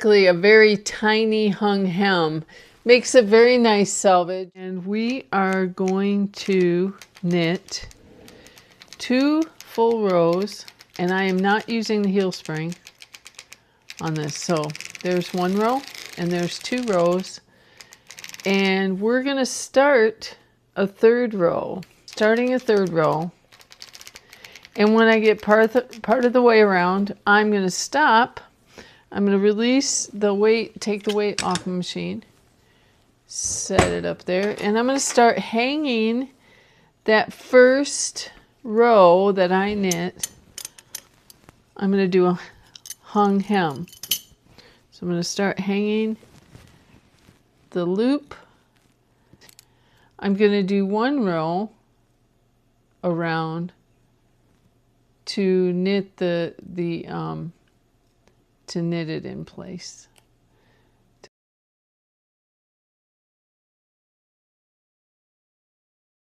basically a very tiny hung hem. Makes a very nice selvage. And we are going to knit 2 full rows, and I am not using the heel spring on this. So there's 1 row and there's 2 rows, and we're going to start a 3rd row. Starting a 3rd row, and when I get part of the way around, I'm going to stop. I'm going to release the weight, take the weight off the machine, set it up there, and I'm going to start hanging that first row that I knit. I'm going to do a hung hem. So I'm going to start hanging the loop. I'm going to do 1 row around to knit to knit it in place.